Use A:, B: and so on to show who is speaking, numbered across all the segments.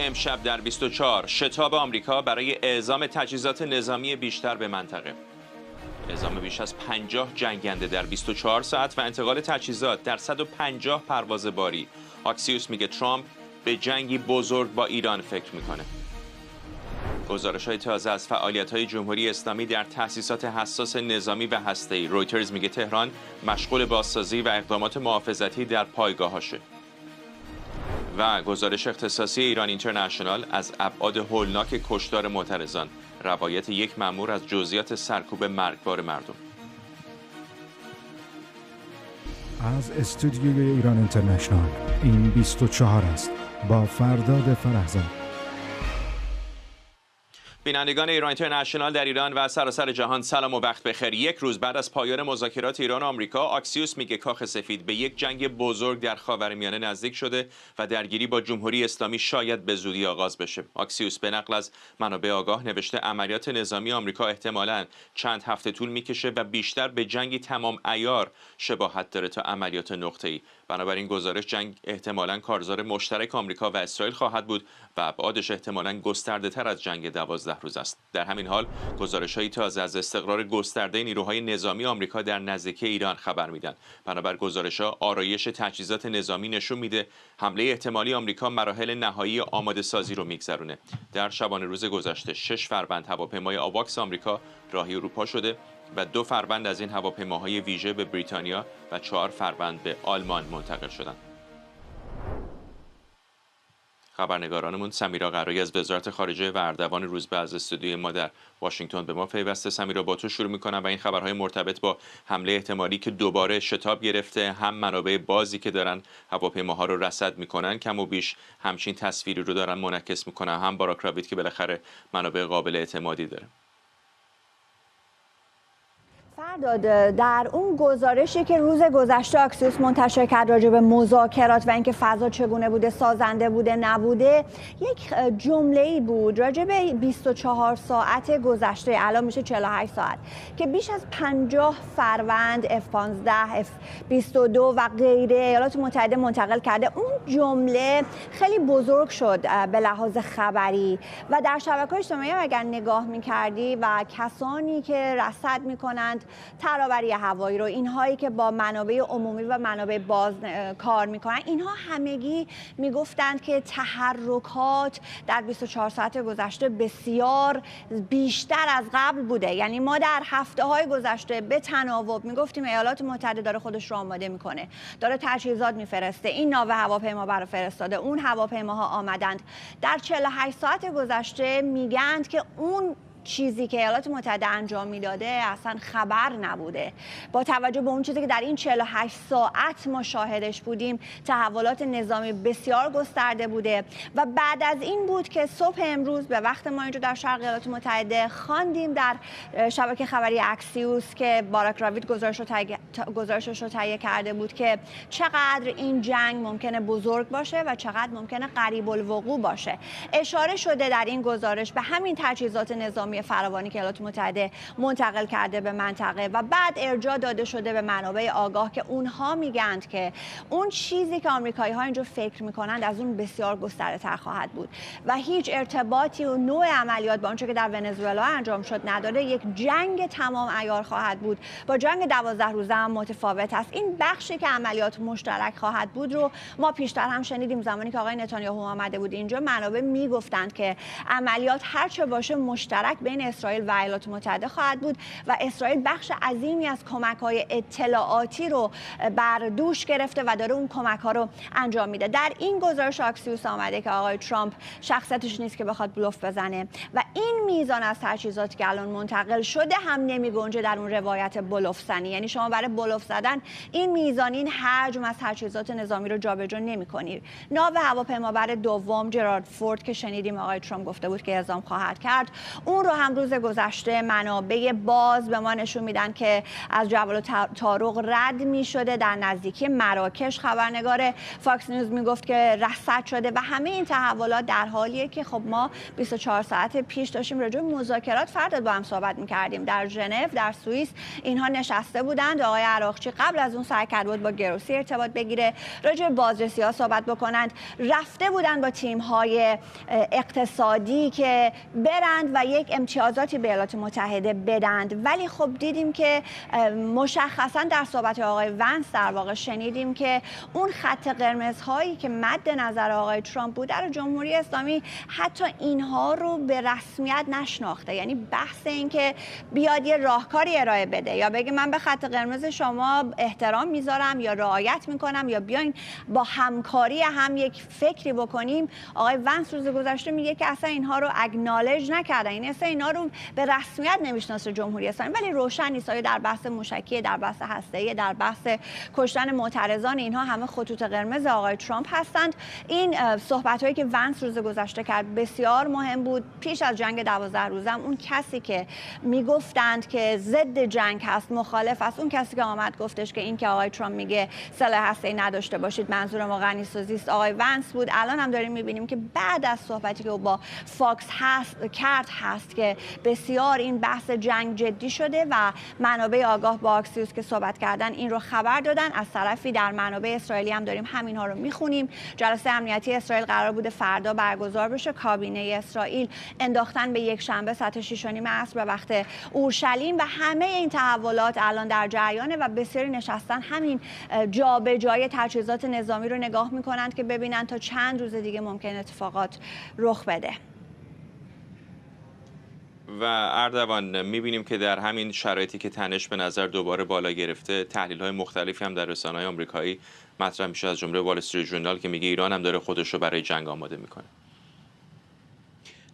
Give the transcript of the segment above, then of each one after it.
A: امشب در 24 شتاب آمریکا برای اعزام تجهیزات نظامی بیشتر به منطقه. اعزام بیش از 50 جنگنده در 24 ساعت و انتقال تجهیزات در 150 پرواز باری. آکسیوس میگه ترامپ به جنگی بزرگ با ایران فکر میکنه. گزارش‌های تازه از فعالیت‌های جمهوری اسلامی در تأسیسات حساس نظامی و هسته‌ای. رویترز میگه تهران مشغول بازسازی و اقدامات محافظتی در پایگاه‌هاشه. و گزارش اختصاصی ایران اینترنشنال از ابعاد هولناک کشتار معترضان. روایت یک مأمور از جزئیات سرکوب مرگبار مردم.
B: از استودیوی ایران اینترنشنال این 24 است با فرداد فرحزاد.
A: بینندگان ایران اینترنشنال در ایران و سراسر جهان سلام و وقت بخیر. یک روز بعد از پایان مذاکرات ایران و آمریکا، آکسیوس میگه کاخ سفید به یک جنگ بزرگ در خاورمیانه نزدیک شده و درگیری با جمهوری اسلامی شاید به زودی آغاز بشه. آکسیوس به نقل از منابع آگاه نوشته عملیات نظامی آمریکا احتمالاً چند هفته طول میکشه و بیشتر به جنگی تمام عیار شباهت داره تا عملیات نقطه‌ای. بنابراین گزارش جنگ احتمالاً کارزار مشترک آمریکا و اسرائیل خواهد بود و ابعادش احتمالاً گسترده‌تر از جنگ 12 روز است. در همین حال گزارش‌های تازه از استقرار گسترده نیروهای نظامی آمریکا در نزدیکی ایران خبر میدن. بنابر گزارش‌ها آرایش تجهیزات نظامی نشون میده حمله احتمالی آمریکا مراحل نهایی آماده سازی رو میگذرونه. در شبانه روز گذشته 6 فروند هواپیمای آواکس آمریکا راهی اروپا شده و 2 فروند از این هواپیماهای ویژه به بریتانیا و 4 فروند به آلمان منتقل شدند. خبرنگارانمون سمیرا قرایی از وزارت خارجه و اردوان روزبه از استودیوی ما در واشنگتن به ما پیوسته. سمیرا، با تو شروع می‌کنم و این خبرهای مرتبط با حمله احتمالی که دوباره شتاب گرفته، هم منابع بازی که دارن هواپیماها رو رصد میکنن کم و بیش همچین تصویری رو دارن منعکس میکنن، هم باراک راوید که بالاخره منابع قابل اعتمادی داره.
C: فرداد، در اون گزارشی که روز گذشته آکسیوس منتشر کرد راجع به مذاکرات و اینکه فضا چگونه بوده، سازنده بوده نبوده، یک جمله‌ای بود راجع به 24 ساعت گذشته، الان میشه 48 ساعت، که بیش از 50 فروند F-15 F-22 و غیره ایالات متحده منتقل کرده. اون جمله خیلی بزرگ شد به لحاظ خبری و در شبکه‌های اجتماعی اگر نگاه می‌کردی و کسانی که رصد می‌کنند ترابری هوایی رو، اینهایی که با منابع عمومی و منابع باز کار میکنن، اینها همگی میگفتند که تحرکات در 24 ساعت گذشته بسیار بیشتر از قبل بوده. یعنی ما در هفته‌های گذشته به تناوب میگفتیم ایالات متحده داره خودش رو آماده میکنه، داره تجهیزات میفرسته، این ناو هواپیما برای فرستاده، اون هواپیماها آمدند. در 48 ساعت گذشته میگند که اون چیزی که ایالات متحده انجام میداده اصلا خبر نبوده. با توجه به اون چیزی که در این 48 ساعت ما شاهدش بودیم، تحولات نظامی بسیار گسترده بوده و بعد از این بود که صبح امروز به وقت ما اینجا در شرق ایالات متحده خواندیم در شبکه خبری اکسیوس که باراک راوید گزارشش رو تهیه کرده بود که چقدر این جنگ ممکنه بزرگ باشه و چقدر ممکنه قریب الوقوع باشه. اشاره شده در این گزارش به همین تجهیزات نظامی فراوانی که ایالات متحده منتقل کرده به منطقه و بعد ارجاع داده شده به منابع آگاه که اونها میگند که اون چیزی که آمریکایی‌ها اینجا فکر میکنند از اون بسیار گسترده‌تر خواهد بود و هیچ ارتباطی و نوع عملیات با اونچه که در ونزوئلا انجام شد نداره. یک جنگ تمام عیار خواهد بود، با جنگ 12 روزه هم متفاوت است. این بخشی که عملیات مشترک خواهد بود رو ما پیشتر هم شنیدیم. زمانی که آقای نتانیاهو آمده بود اینجا، منابع میگفتند که عملیات هرچه باشه مشترک بین اسرائیل و ایالات متحده خواهد بود و اسرائیل بخش عظیمی از کمک‌های اطلاعاتی رو بر دوش گرفته و داره اون کمک‌ها رو انجام میده. در این گزارش آکسیوس آمده که آقای ترامپ شخصیتش نیست که بخواد بلوف بزنه و این میزان از تجهیزاتی که الان منتقل شده هم نمیگنجه در اون روایت بلوف زنی. یعنی شما برای بلوف زدن این میزان، این حجم از تجهیزات نظامی رو جابجا نمی‌کنید. ناو هواپیمابر دوم جرارد فورد که شنیدیم آقای ترامپ گفته بود که اعزام خواهد کرد، اون رو هم روز گذشته منابع باز به ما نشون میدن که از جبل طارق رد میشده در نزدیکی مراکش. خبرنگار فاکس نیوز میگفت که رصد شده و همه این تحولات در حالیه که خب ما 24 ساعت پیش داشتیم راجع به مذاکرات فرداد با هم صحبت میکردیم در ژنو، در سوئیس. اینها نشسته بودند، آقای آقای عراقچی قبل از اون سعی کرد بود با گروسی ارتباط بگیره، راجع به بازرسی‌ها صحبت بکنند. رفته بودن با تیم‌های اقتصادی که برند و یک امتیازاتی به ایالات متحده بدند، ولی خب دیدیم که مشخصا در صحبت آقای ونس در واقع شنیدیم که اون خط قرمزهایی که مد نظر آقای ترامپ بود در جمهوری اسلامی حتی اینها رو به رسمیت نشناخته. یعنی بحث این که بیاد یه راهکاری ارائه بده یا بگه من به خط قرمز شما احترام میذارم یا رعایت میکنم یا بیاین با همکاری هم یک فکری بکنیم، آقای ونس روز گذشته میگه که اصلا اینها رو اگنالج نکردن، این اصلا اینها رو به رسمیت نمیشناسه جمهوری اسلامی. ولی روشن نیست آیا در بحث موشکی، در بحث هسته‌ای، در بحث کشتن معترضان، اینها همه خطوط قرمز آقای ترامپ هستند. این صحبت‌هایی که ونس روز گذشته کرد بسیار مهم بود. پیش از جنگ 12 روزه اون کسی که میگفتند که ضد جنگ هست، مخالف است، اون کسی که آمد گفتش که این که آقای ترامپ میگه سلاح هسته‌ای نداشته باشید منظور ما غنی‌سازی است، آقای ونس بود. الان هم داریم می‌بینیم که بعد از صحبتی که او با فاکس هست که بسیار این بحث جنگ جدی شده و منابع آگاه با اکسیوس که صحبت کردن این رو خبر دادن. از طرفی در منابع اسرائیلی هم داریم همینها رو میخونیم. جلسه امنیتی اسرائیل قرار بوده فردا برگزار بشه. کابینه اسرائیل انداختن به یک شنبه ساعت 6:30 عصر به وقت اورشلیم و همه این تحولات الان در جریانه و بسیاری نشستن همین جابجایی تجهیزات نظامی رو نگاه میکنند که ببینن تا چند روز دیگه ممکن اتفاقات رخ بده.
A: و اردوان می‌بینیم که در همین شرایطی که تنش به نظر دوباره بالا گرفته، تحلیل‌های مختلفی هم در رسانه‌های آمریکایی مطرح میشه، از جمله وال استریت ژورنال که میگه ایران هم داره خودش رو برای جنگ آماده میکنه.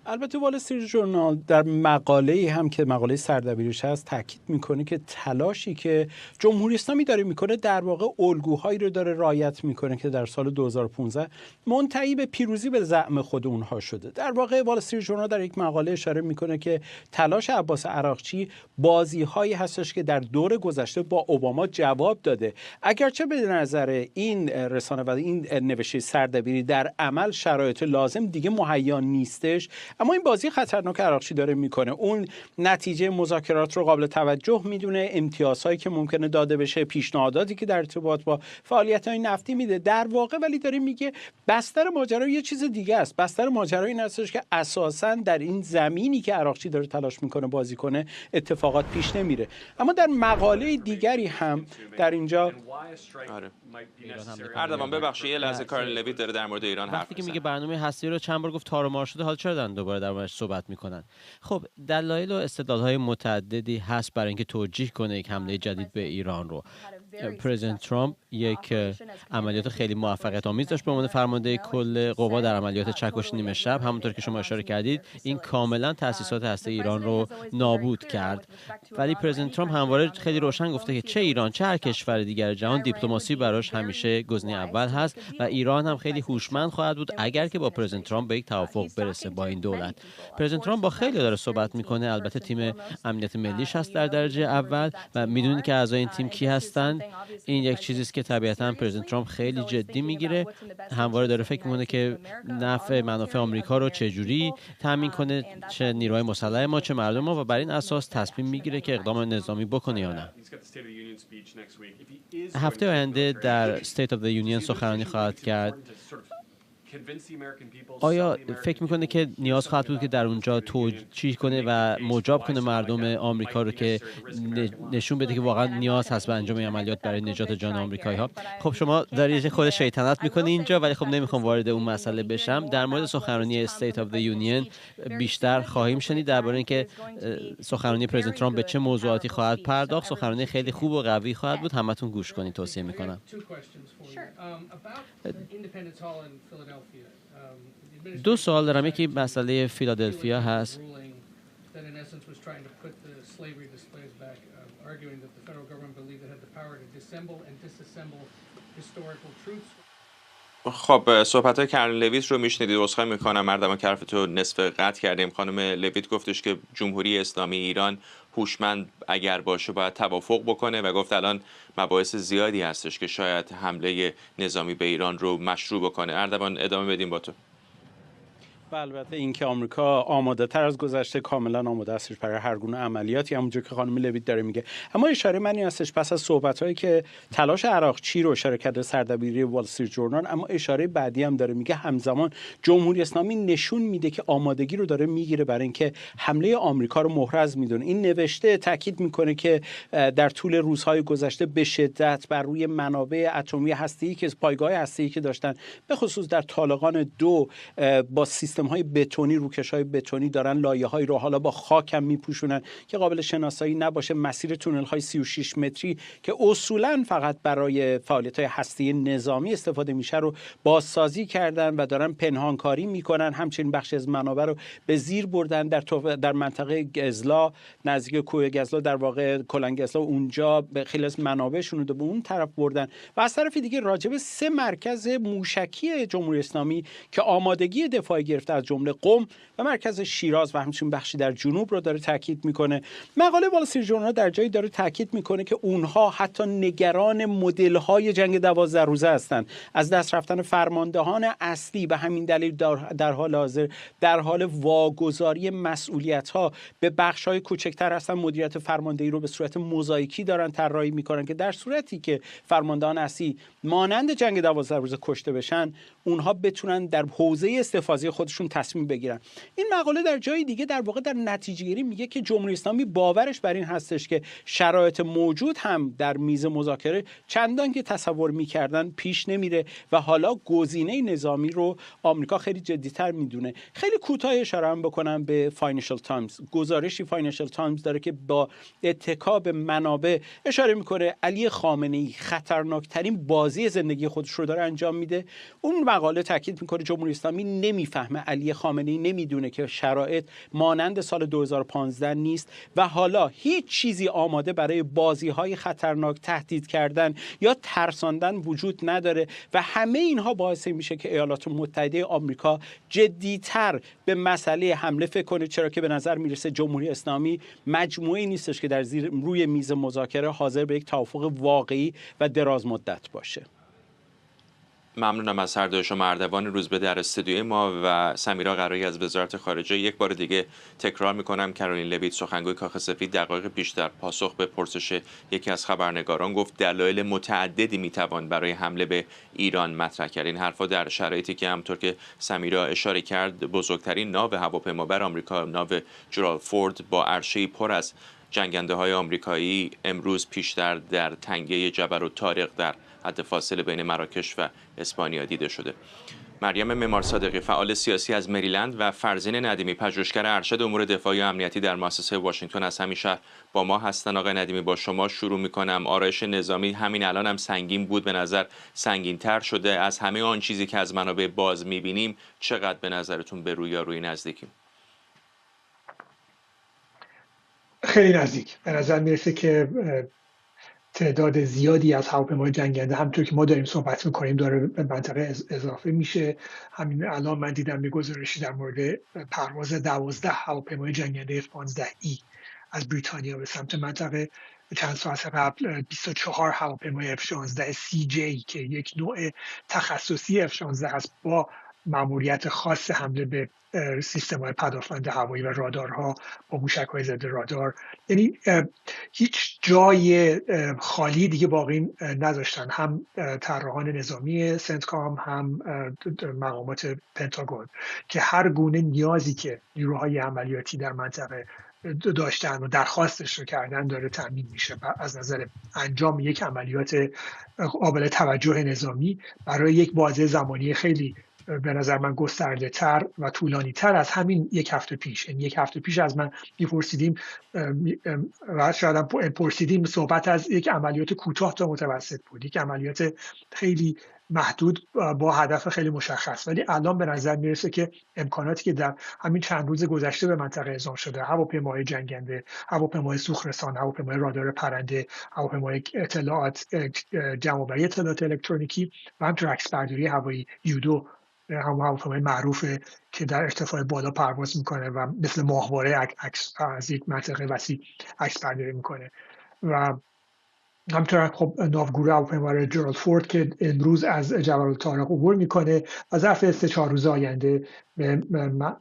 D: البته وال استریت ژورنال در مقاله‌ای هم که مقاله سردبیریش هست تاکید میکنه که تلاشی که جمهوری اسلامی داره میکنه در واقع الگوهایی رو داره رعایت میکنه که در سال 2015 منتهی به پیروزی به زعم خود اونها شده. در واقع وال استریت ژورنال در یک مقاله اشاره میکنه که تلاش عباس عراقچی بازی‌هایی هستش که در دور گذشته با اوباما جواب داده. اگرچه به نظر این رسانه و این نوشته سردبیری در عمل شرایط لازم دیگه مهیا نیستش، اما این بازی خطرناک عراقچی داره میکنه. اون نتیجه مذاکرات رو قابل توجه میدونه، امتیازهایی که ممکنه داده بشه، پیشنهاداتی که در ارتباط با فعالیت‌های نفتی میده در واقع، ولی داره میگه بستر ماجرا یه چیز دیگه است. بستر ماجرا این هستش که اساساً در این زمینی که عراقچی داره تلاش میکنه بازی کنه اتفاقات پیش نمیره. اما در مقاله دیگری هم در اینجا
A: اردوان ببخشید یه لحظه کارل لویت داره در مورد ایران حرف
E: وقتی که میگه برنامه هستی رو چند بار گفت تار و مار شده، حالا چرا دارن دوباره در موردش صحبت میکنن؟ خب دلایل و استدلال‌های متعددی هست برای اینکه توجیه کنه یک حمله جدید به ایران رو. پرزیدنت ترامپ یک عملیات خیلی موفقیت آمیز داشت به عنوان فرمانده کل قوا در عملیات چکش نیمه شب. همونطور که شما اشاره کردید این کاملا تأسیسات هسته ایران رو نابود کرد. ولی پرزیدنت ترامپ همواره خیلی روشن گفته که چه ایران چه هر کشور دیگر جهان دیپلماسی براش همیشه گزینه اول هست و ایران هم خیلی هوشمند خواهد بود اگر که با پرزیدنت ترامپ به یک توافق برسه با این دولت. پرزیدنت ترامپ با خیلی داره صحبت میکنه، البته تیم امنیت ملیش هست در درجه اول و میدونید که اعضای این تیم کی هستن. این یک چیزی است که طبیعتاً پرزیدنت ترامپ خیلی جدی میگیره، همواره داره فکر میکنه که منافع آمریکا رو چجوری تامین کنه، چه نیروهای مسلح ما چه مردم ما، و بر این اساس تصمیم میگیره که اقدام نظامی بکنه یا نه. هفته آینده در State of the Union سخنرانی خواهد کرد. آیا فکر میکنه که نیاز خواهد بود که در اونجا توجیه کنه و مجاب کنه مردم آمریکا رو که نشون بده که واقعا نیاز هست به انجام عملیات برای نجات جان آمریکایی ها؟ خب شما دارید خود شیطنت میکنی اینجا، ولی خب نمیخوام وارد اون مسئله بشم. در مورد سخنرانی State of the Union بیشتر خواهیم شنید درباره اینکه سخنرانی پرزیدنت ترامپ به چه موضوعاتی خواهد پرداخت. سخنرانی خیلی خوب و قوی خواهد بود، همتون گوش کنید توصیه میکنم. دو سوال دارم. یکی مسئله فیلادلفیا هست.
A: خب صحبت‌های کارل لویت رو میشنیدید. عذرخواهی میکنم مردم که حرفتو نصف قطع کردیم. خانم لویت گفتش که جمهوری اسلامی ایران هوشمند اگر باشه باید توافق بکنه و گفت الان مباحث زیادی هستش که شاید حمله نظامی به ایران رو مشروع بکنه. اردوان ادامه بدیم با تو.
D: و البته اینکه آمریکا آماده تر از گذشته کاملا آماده است برای هر گونه عملیاتی، همونجور که خانم لویت داره میگه. اما اشاره منی هستش پس از صحبت‌هایی که تلاش عراقچی رو اشاره کرده سردبیری وال استریت ژورنال، اما اشاره بعدی هم داره میگه همزمان جمهوری اسلامی نشون میده که آمادگی رو داره میگیره برای اینکه حمله آمریکا رو محرز میدونه. این نوشته تاکید میکنه که در طول روزهای گذشته به شدت بر روی منابع اتمی هسته‌ای که پایگاه هسته‌ای که داشتن به خصوص در طالقان 2 با سیستم‌های بتونی، روکش‌های بتونی دارن لایه‌هایی رو حالا با خاک هم میپوشونن که قابل شناسایی نباشه. مسیر تونل‌های 36 متری که اصولاً فقط برای فعالیت‌های هسته‌ای نظامی استفاده میشه رو بازسازی کردن و دارن پنهانکاری میکنن. همچنین بخش از منابع رو به زیر بردن در منطقه گزلا، نزدیک کوه گزلا، در واقع کلان گزلا، اونجا به خیلی از منابعشون رو به اون طرف بردن. و از طرف دیگه راجب 3 مرکز موشکی جمهوری اسلامی که آمادگی دفاعی گرفته از جمله قم و مرکز شیراز و همچنین بخشی در جنوب رو داره تاکید میکنه. مقاله وال استریت ژورنال در جایی داره تاکید میکنه که اونها حتی نگران مدل‌های جنگ 12 روزه هستند. از دست رفتن فرماندهان اصلی به همین دلیل در حال حاضر در حال واگذاری مسئولیت‌ها به بخش‌های کوچکتر هستن. مدیریت فرماندهی رو به صورت موزاییکی دارن طراحی میکنن که در صورتی که فرماندهان اصلی مانند جنگ 12 روزه کشته بشن، اونها بتونن در حوزه استفاضه خودشون تصمیم بگیرن. این مقاله در جای دیگه در واقع در نتیجه گیری میگه که جمهوری اسلامی باورش بر این هستش که شرایط موجود هم در میز مذاکره چندان که تصور میکردن پیش نمیره و حالا گزینه نظامی رو آمریکا خیلی جدی‌تر میدونه. خیلی کوتاه اشاره هم بکنم به فاینانشال تایمز. گزارشی فاینانشال تایمز داره که با اتکا به منابع اشاره میکنه علی خامنه‌ای خطرناکترین بازی زندگی خودش رو داره انجام میده. اون مقاله تاکید میکنه جمهوری اسلامی نمیفهمه، علی خامنه‌ای نمیدونه که شرایط مانند سال 2015 نیست و حالا هیچ چیزی آماده برای بازی‌های خطرناک، تهدید کردن یا ترساندن وجود نداره و همه اینها باعث میشه که ایالات متحده آمریکا جدی‌تر به مسئله حمله فکر کنه، چرا که به نظر میرسه جمهوری اسلامی مجموعه‌ای نیستش که در روی میز مذاکره حاضر به یک توافق واقعی و دراز مدت باشه.
A: ممنونم از هر دوی شما. اردوان روزبه در استودیوی ما و سمیرا قرایی از وزارت خارجه. یک بار دیگه تکرار میکنم کارولین لویت سخنگوی کاخ سفید دقایق پیش در پاسخ به پرسش یکی از خبرنگاران گفت دلایل متعددی میتوان برای حمله به ایران مطرح کرد. این حرفا در شرایطی که همونطور که سمیرا اشاره کرد بزرگترین ناو هواپیمابر آمریکا، ناو جرالد فورد با عرشه‌ای پر از جنگنده‌های آمریکایی امروز پیشتر در تنگه جبل الطارق در حد فاصله بین مراکش و اسپانیا دیده شده. مریم معمار صادقی فعال سیاسی از مریلند و فرزین ندیمی پژوهشگر ارشد امور دفاعی و امنیتی در مؤسسه واشنگتن از همین شهر با ما هستن. آقای ندیمی با شما شروع می‌کنم. آرایش نظامی همین الان هم سنگین بود، به نظر سنگین‌تر شده. از همه آن چیزی که از منابع باز می‌بینیم چقدر به نظرتون به رویارویی نزدیکیم؟
F: خیلی نزدیک. به نظر میرسه که تعداد زیادی از هواپیماهای جنگنده همونطور که ما داریم صحبت میکنیم داره به منطقه اضافه میشه. همین الان من دیدم یه گزارشی در مورد پرواز 12 هواپیمای جنگنده F-15E از بریتانیا به سمت منطقه. چند ساعت قبل 24 هواپیمای F-16 CJ که یک نوع تخصصی F-16 هست با ماموریت خاص حمله به سیستم‌های پدافند هوایی و رادارها با موشک‌های ضد رادار، یعنی هیچ جای خالی دیگه باقی نذاشتن، هم طراحان نظامی سنتکام هم مقامات پنتاگون، که هر گونه نیازی که نیروهای عملیاتی در منطقه داشتن و درخواستش رو کردن داره تامین میشه. از نظر انجام یک عملیات قابل توجه نظامی برای یک بازه زمانی خیلی به نظر من گسترده تر و طولانی تر از همین یک هفته پیش. یعنی یک هفته پیش از من میپرسیدیم و شاید هم پرسیدیم، صحبت از یک عملیات کوتاه تا متوسط بود، یک عملیات خیلی محدود با هدف خیلی مشخص. ولی الان به نظر میرسه که امکاناتی که در همین چند روز گذشته به منطقه اعزام شده، هواپیماهای جنگنده، هواپیماهای سوخترسان، هواپیماهای رادار پرنده، هواپیماهای اطلاعات، جمع‌آوری اطلاعات الکترونیکی و همچنین عکسبرداری هوایی یودو، هواپیمای معروفه که در ارتفاع بالا پرواز میکنه و مثل ماهواره عکس از یک منطقه وسیع عکس برداری میکنه. و همچنین خب ناوگور هواپیما جرالد فورد که امروز از جبل الطارق عبور میکنه و ظرف 3-4 روز آینده به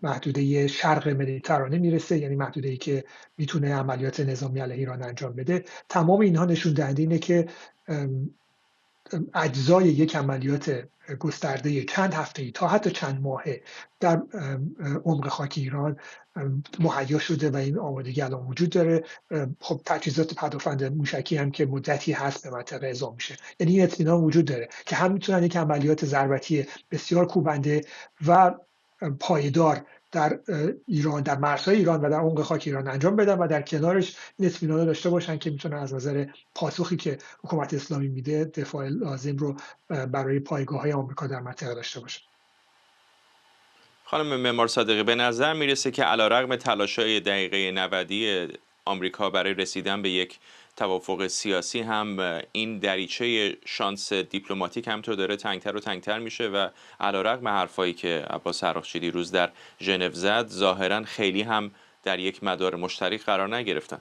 F: محدوده شرق مدیترانه میرسه، یعنی محدوده‌ای که میتونه عملیات نظامی علیه ایران انجام بده. تمام اینها نشون دهنده اینه که اجزای یک عملیات گسترده چند هفته‌ای تا حتی چند ماهه در عمق خاک ایران مهیا شده و این آمادگی الان وجود داره. خب تجهیزات پدافند موشکی هم که مدتی هست به منطقه اعزام میشه، یعنی این اطمینان وجود داره که هم میتونن یک عملیات ضربتی بسیار کوبنده و پایدار در ایران، در مرزهای ایران و در عمق خاک ایران انجام بدن و در کنارش این اطمینان داشته باشن که میتونن از نظر پاسخی که حکومت اسلامی میده دفاع لازم رو برای پایگاه‌های آمریکا در منطقه داشته باشن.
A: خانم معمار صادقی، به نظر میرسه که علیرغم تلاش‌های دقیقه 90 آمریکا برای رسیدن به یک توافق سیاسی هم این دریچه شانس دیپلماتیک همطور داره تنگتر و تنگتر میشه و علیرغم حرفایی که عباس عراقچی دیروز در ژنو زد ظاهرا خیلی هم در یک مدار مشترک قرار نگرفتن.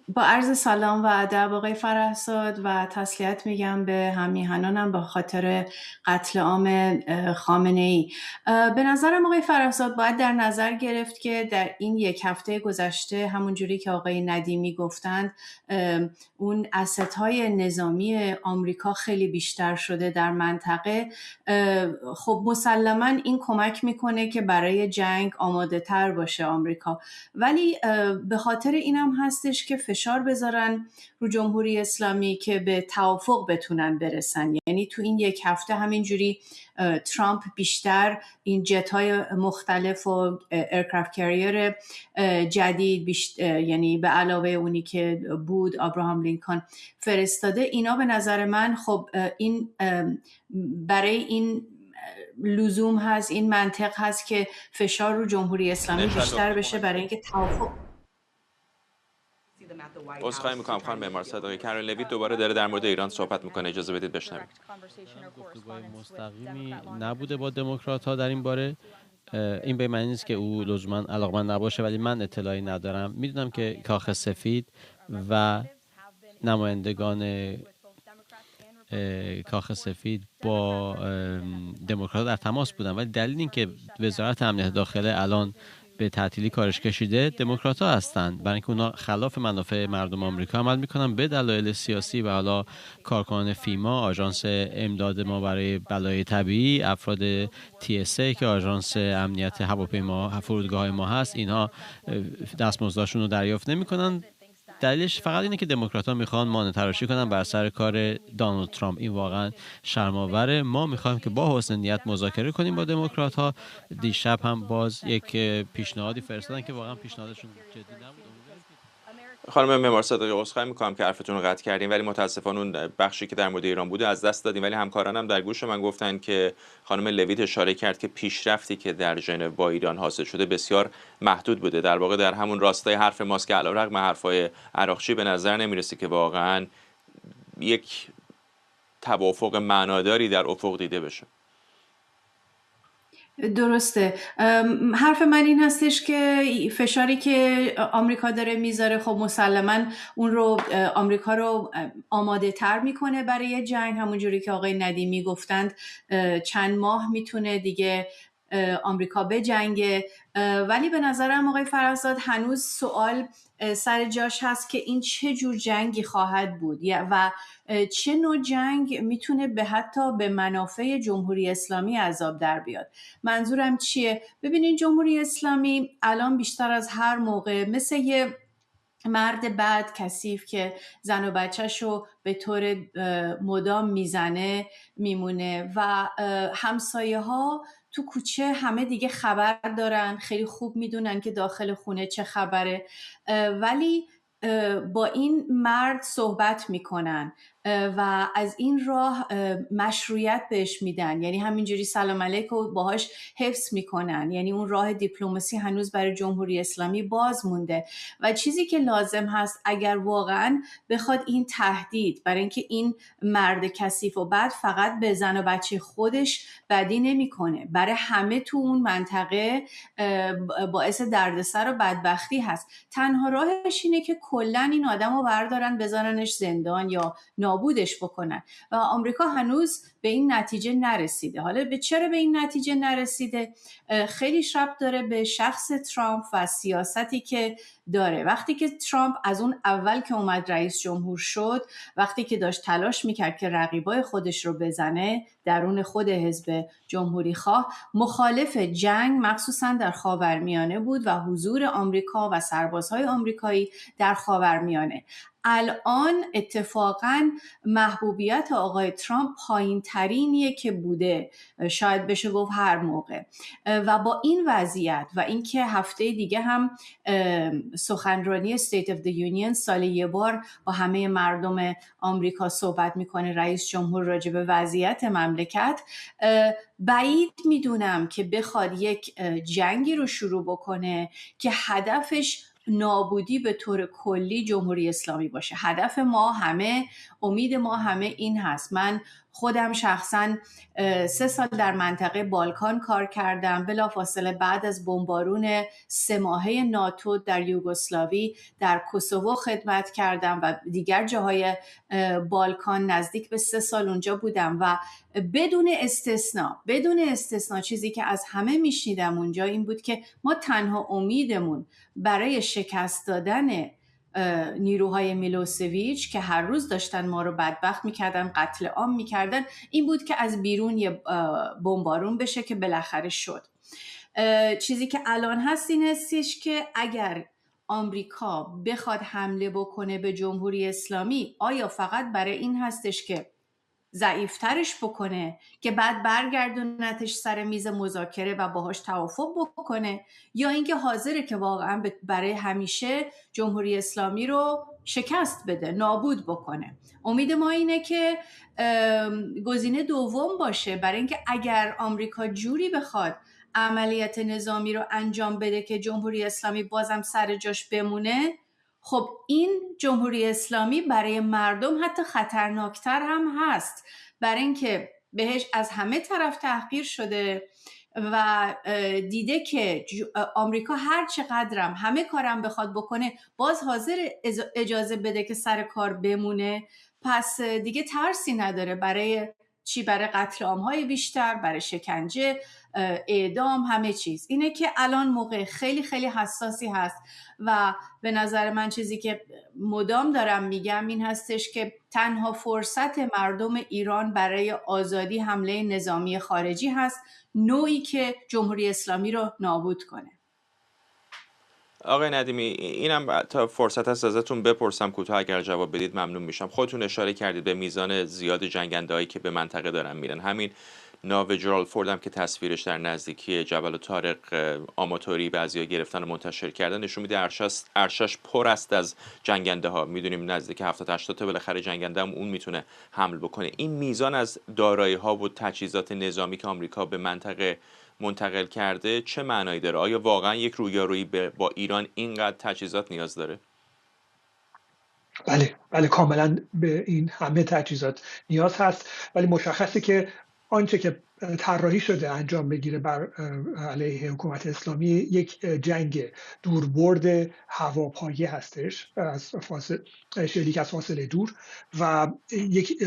G: با عرض سلام و ادب آقای فرهزاد و تسلیت میگم به هم‌میهنانم به خاطر قتل عام خامنه‌ای. به نظرم آقای فرهزاد باید در نظر گرفت که در این یک هفته گذشته همونجوری که آقای ندیمی گفتند اون اسطهای نظامی آمریکا خیلی بیشتر شده در منطقه. خب مسلماً این کمک میکنه که برای جنگ آماده تر باشه آمریکا، ولی به خاطر اینم هستش که فشار بذارن رو جمهوری اسلامی که به توافق بتونن برسن. یعنی تو این یک هفته همینجوری ترامپ بیشتر این جت های مختلف و ایرکرافت کریر جدید یعنی به علاوه اونی که بود ابراهام لینکن فرستاده، اینا به نظر من خب این برای این لزوم هست، این منطق هست که فشار رو جمهوری اسلامی بیشتر بشه برای اینکه توافق.
A: عذرخواهی میکنم خانم معمار صادقی، کرولین لویت دوباره داره در مورد ایران صحبت میکنه، اجازه بدید بشنوید.
E: گفتگوهای مستقیمی نبوده با دموکرات‌ها در این باره. این به معنی نیست که او لزوما علاقمند نباشه، ولی من اطلاعی ندارم. میدونم که کاخ سفید و نمایندگان کاخ سفید با دموکرات در تماس بودن، ولی دلیل این که وزارت امنیت داخله الان به تعطیلی کارش کشیده دموکرات‌ها هستند، برای اینکه اونا خلاف منافع مردم آمریکا عمل میکنن به دلایل سیاسی. و حالا کارکنان فیما، آژانس امداد ما برای بلای طبیعی، افراد TSA که آژانس امنیت هواپیما فرودگاه‌های ما هست، اینها دستمزدشون رو دریافت نمیکنن. دلیلش فقط اینه که دموکرات‌ها میخوان مانع‌تراشی کنن بر سر کار دونالد ترامپ. این واقعا شرم‌آوره. ما میخوایم که با حسن نیت مذاکره کنیم با دموکرات‌ها. دیشب هم باز یک پیشنهادی فرستادن که واقعا پیشنهادشون جدی نبود.
A: خانم معمار صادقی، عذرخواهی میکنم که حرفتون رو قطع کردیم، ولی متاسفانه اون بخشی که در مورد ایران بوده از دست دادیم. ولی همکارانم در گوش من گفتن که خانم لویت اشاره کرد که پیشرفتی که در ژنو با ایران حاصل شده بسیار محدود بوده. در واقع در همون راستای حرف ماست که علیرغم حرفای عراقچی به نظر نمیرسه که واقعا یک توافق معناداری در افق دیده بشه.
G: درسته. حرف من این هستش که فشاری که آمریکا داره میذاره خب مسلماً اون رو آمریکا رو آماده تر میکنه برای جنگ. همونجوری که آقای ندیمی گفتند چند ماه میتونه دیگه آمریکا بجنگه، ولی به نظرم آقای فرهزاد هنوز سوال سر جاش هست که این چه جور جنگی خواهد بود و چه نوع جنگ میتونه به حتی به منافع جمهوری اسلامی عذاب در بیاد. منظورم چیه؟ ببینین جمهوری اسلامی الان بیشتر از هر موقع مثل یه مرد بد کثیف که زن و بچه‌شو به طور مدام میزنه میمونه و همسایه ها تو کوچه همه دیگه خبر دارن، خیلی خوب میدونن که داخل خونه چه خبره، ولی با این مرد صحبت میکنن و از این راه مشروعیت بهش میدن، یعنی همینجوری سلام علیک و باهاش حفظ میکنن، یعنی اون راه دیپلماسی هنوز برای جمهوری اسلامی باز مونده. و چیزی که لازم هست اگر واقعا بخواد این تهدید برای اینکه این مرد کثیف و بد فقط به زن و بچه خودش بدی نمیکنه، برای همه تو اون منطقه باعث دردسر و بدبختی هست، تنها راهش اینه که کلا این آدمو بردارن بذارنش زندان یا نابودش بکنن و آمریکا هنوز به این نتیجه نرسیده. حالا چرا به این نتیجه نرسیده؟ خیلی ربط داره به شخص ترامپ و سیاستی که داره. وقتی که ترامپ از اون اول که اومد رئیس جمهور شد، وقتی که داشت تلاش میکرد که رقیبای خودش رو بزنه درون خود حزب جمهوری خواه، مخالف جنگ مخصوصا در خاورمیانه بود و حضور آمریکا و سربازهای آمریکایی در خاورمیانه. الان اتفاقاً محبوبیت آقای ترامپ پایین ترینیه که بوده، شاید بشه گفت هر موقع. و با این وضعیت و اینکه هفته دیگه هم سخنرانی State of the Union سال یه بار با همه مردم آمریکا صحبت میکنه رئیس جمهور راجع به وضعیت مملکت، بعید میدونم که بخواد یک جنگی رو شروع بکنه که هدفش نابودی به طور کلی جمهوری اسلامی باشه. هدف ما همه، امید ما همه این هست. من خودم شخصاً 3 سال در منطقه بالکان کار کردم، بلافاصله بعد از بمبارون 3 ماهه ناتو در یوگسلاوی در کوسوو خدمت کردم و دیگر جاهای بالکان نزدیک به 3 سال اونجا بودم و بدون استثناء چیزی که از همه میشنیدم اونجا این بود که ما تنها امیدمون برای شکست دادن نیروهای میلوسویچ که هر روز داشتن ما رو بدبخت میکردن، قتل عام میکردن، این بود که از بیرون یه بمبارون بشه که بالاخره شد. چیزی که الان هست این هستش که اگر آمریکا بخواد حمله بکنه به جمهوری اسلامی، آیا فقط برای این هستش که ضعیفترش بکنه که بعد برگردونتش سر میز مذاکره و باهاش توافق بکنه، یا اینکه حاضره که واقعا برای همیشه جمهوری اسلامی رو شکست بده، نابود بکنه؟ امید ما اینه که گزینه دوم باشه، برای اینکه اگر آمریکا جوری بخواد عملیات نظامی رو انجام بده که جمهوری اسلامی بازم سر جاش بمونه، خب این جمهوری اسلامی برای مردم حتی خطرناکتر هم هست، برای اینکه بهش از همه طرف تحقیر شده و دیده که آمریکا هر چقدرم همه کارم بخواد بکنه باز حاضر اجازه بده که سر کار بمونه، پس دیگه ترسی نداره برای چی؟ برای قتل عام‌های بیشتر، برای شکنجه، اعدام، همه چیز. اینه که الان موقع خیلی خیلی حساسی هست و به نظر من چیزی که مدام دارم میگم این هستش که تنها فرصت مردم ایران برای آزادی حمله نظامی خارجی هست، نوعی که جمهوری اسلامی رو نابود کنه.
A: آقای ندیمی، اینم تا فرصت هست ازتون بپرسم کوتاه اگر جواب بدید ممنون میشم. خودتون اشاره کردید به میزان زیاد جنگنده‌هایی که به منطقه دارن میرن. همین ناو جرالفورد هم که تصویرش در نزدیکی جبل طارق آماتوری بعضیا گرفتن و منتشر کردن نشون میده ارشش پر است از جنگنده ها. میدونیم نزدیک 70-80 تا بالاخره جنگنده هم اون میتونه حمل بکنه. این میزان از دارایی ها و تجهیزات نظامی که آمریکا به منطقه منتقل کرده چه معنایی داره؟ آیا واقعا یک رویارویی با ایران اینقدر تجهیزات نیاز داره؟
F: بله کاملا به این همه تجهیزات نیاز هست، ولی مشخصه که آنچه که طراحی شده انجام بگیره بر علیه حکومت اسلامی یک جنگ دوربرد هواپایه هستش، از شلیک از فاصله دور، و یک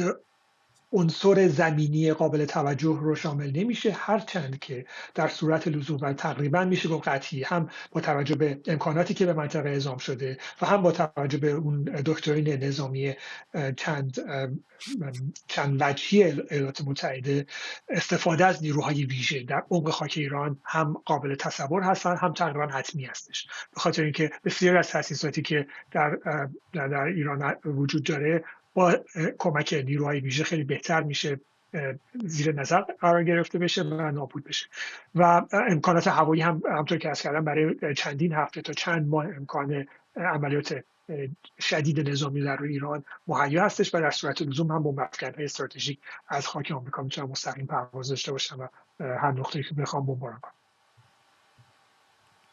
F: عنصر زمینی قابل توجه رو شامل نمیشه، هرچند که در صورت لزوم و تقریبا میشه گفت قطعی، هم با توجه به امکاناتی که به منطقه اعزام شده و هم با توجه به اون دکترین نظامی چند وجهی ایالات متحده، استفاده از نیروهای ویژه در عمق خاک ایران هم قابل تصور هستن، هم تقریبا حتمی هستش، به خاطر اینکه بسیاری از تأسیساتی که در ایران وجود داره با کمک نیروهای ویژه خیلی بهتر میشه زیر نظر قرار گرفته بشه و نابود بشه. و امکانات هوایی هم همونطور که عرض کردم برای چندین هفته تا چند ماه امکان عملیات شدید نظامی در روی ایران مهیا هستش و در صورت لزوم هم بمب‌افکن‌های استراتژیک از خاک آمریکا میتونن مستقیم پرواز داشته باشن و هر نقطه‌ای که بخوام بمباران کنن.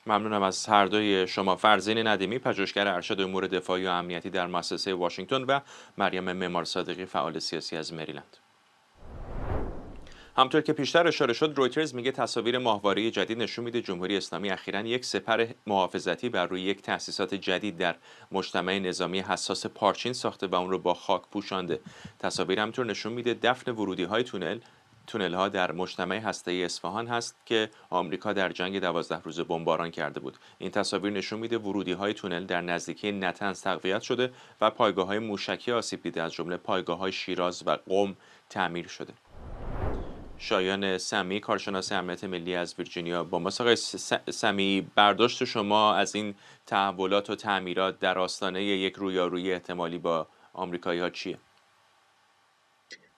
A: ممنونم از هر دوی شما. فرزین ندیمی، پژوهشگر ارشد امور دفاعی و امنیتی در مؤسسه واشنگتن، و مریم معمار صادقی، فعال سیاسی از مریلند. همطور که پیشتر اشاره شد، رویترز میگه تصاویر ماهواره جدید نشون میده جمهوری اسلامی اخیراً یک سپر محافظتی بر روی یک تأسیسات جدید در مجتمع نظامی حساس پارچین ساخته و اون رو با خاک پوشانده. تصاویر همطور نشون میده دفن ورودی‌های تونل‌ها در مجتمع هسته‌ای اصفهان هست که آمریکا در جنگ 12 روزه بمباران کرده بود. این تصاویر نشون میده ورودی‌های تونل در نزدیکی نطنز تقویت شده و پایگاه‌های موشکی آسیب دیده از جمله پایگاه‌های شیراز و قم تعمیر شده. شایان سمی، کارشناس امنیت ملی از ویرجینیا با ماست. آقای سمی، برداشت شما از این تحولات و تعمیرات در آستانه یک رویارویی احتمالی با آمریکایی‌ها چیه؟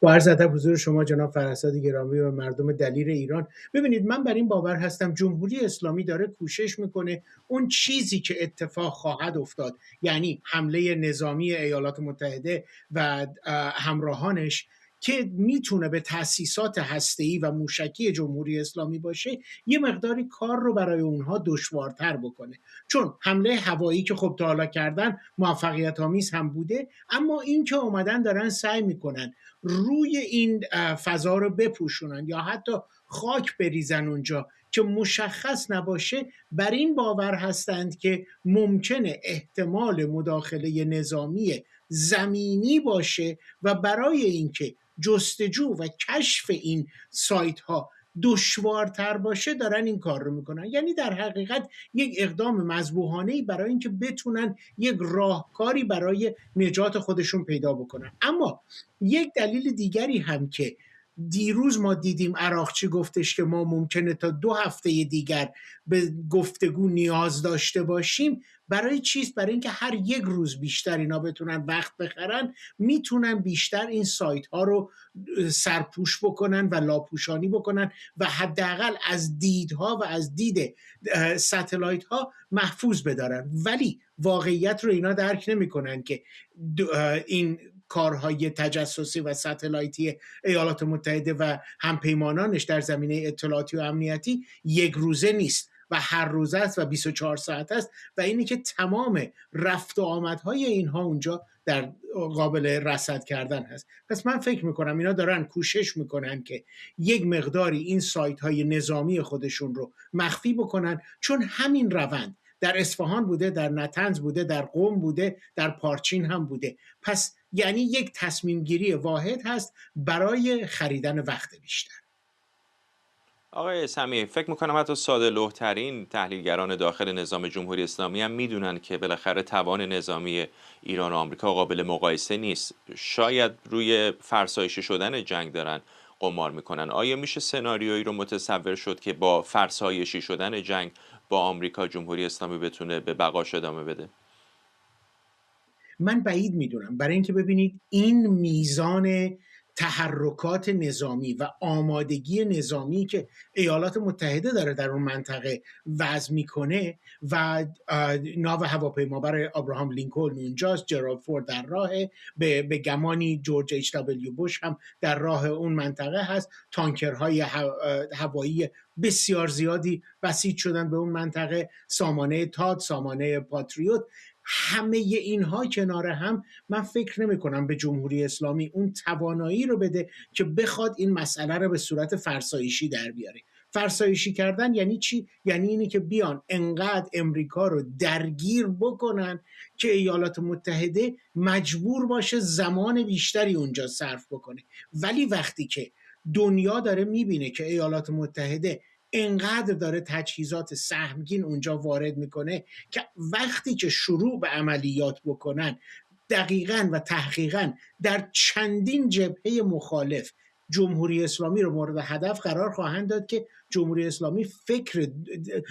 H: با عرض ادب حضور شما جناب فرهزاد گرامی و مردم دلیر ایران. ببینید، من بر این باور هستم جمهوری اسلامی داره کوشش میکنه اون چیزی که اتفاق خواهد افتاد، یعنی حمله نظامی ایالات متحده و همراهانش که میتونه به تأسیسات هسته‌ای و موشکی جمهوری اسلامی باشه، یه مقداری کار رو برای اونها دشوارتر بکنه. چون حمله هوایی که خب تا حالا کردن موفقیت آمیز هم بوده، اما این که اومدن دارن سعی میکنن روی این فضا رو بپوشونن یا حتی خاک بریزن اونجا که مشخص نباشه، بر این باور هستند که ممکنه احتمال مداخله نظامی زمینی باشه و برای اینکه جستجو و کشف این سایت ها دشوارتر باشه دارن این کار رو میکنن. یعنی در حقیقت یک اقدام مذبوحانه‌ای برای اینکه بتونن یک راهکاری برای نجات خودشون پیدا بکنن. اما یک دلیل دیگری هم که دیروز ما دیدیم عراقچی گفتش که ما ممکنه تا 2 هفته دیگر به گفتگو نیاز داشته باشیم. برای چیست؟ برای اینکه هر یک روز بیشتر اینا بتونن وقت بخرن، میتونن بیشتر این سایت ها رو سرپوش بکنن و لاپوشانی بکنن و حداقل از دیدها و از دید ستلایت ها محفوظ بدارن. ولی واقعیت رو اینا درک نمی کنن که این کارهای تجسسی و ستلایتی ایالات متحده و همپیمانانش در زمینه اطلاعاتی و امنیتی یک روزه نیست و هر روز است و 24 ساعت است و اینی که تمام رفت و آمدهای اینها اونجا در قابل رصد کردن هست. پس من فکر میکنم اینا دارن کوشش میکنن که یک مقداری این سایت های نظامی خودشون رو مخفی بکنن، چون همین روند در اصفهان بوده، در نطنز بوده، در قم بوده، در پارچین هم بوده. پس یعنی یک تصمیم گیری واحد هست برای خریدن وقت بیشتر.
A: آقای سمی، فکر میکنم حتی ساده لوح‌ترین تحلیلگران داخل نظام جمهوری اسلامی هم میدونن که بالاخره توان نظامی ایران و آمریکا قابل مقایسه نیست. شاید روی فرسایشی شدن جنگ دارن قمار میکنن. آیا میشه سناریویی رو متصور شد که با فرسایشی شدن جنگ با آمریکا جمهوری اسلامی بتونه به بقاش ادامه بده؟
H: من بعید میدونم، برای اینکه ببینید این میزان تحرکات نظامی و آمادگی نظامی که ایالات متحده داره در اون منطقه وضع میکنه و ناو هواپیمابر ابراهام لینکلن اونجاست، جرالد فورد در راه، به گمانی جورج اچ دبلیو بوش هم در راه اون منطقه هست، تانکرهای هوایی بسیار زیادی بسیج شدن به اون منطقه، سامانه تاد، سامانه پاتریوت. همه اینها کنار هم من فکر نمی کنم به جمهوری اسلامی اون توانایی رو بده که بخواد این مسئله رو به صورت فرسایشی در بیاره. فرسایشی کردن یعنی چی؟ یعنی اینی که بیان انقدر امریکا رو درگیر بکنن که ایالات متحده مجبور باشه زمان بیشتری اونجا صرف بکنه. ولی وقتی که دنیا داره میبینه که ایالات متحده اینقدر داره تجهیزات سهمگین اونجا وارد میکنه که وقتی که شروع به عملیات بکنن دقیقاً و تحقیقاً در چندین جبهه مخالف جمهوری اسلامی رو مورد هدف قرار خواهند داد که جمهوری اسلامی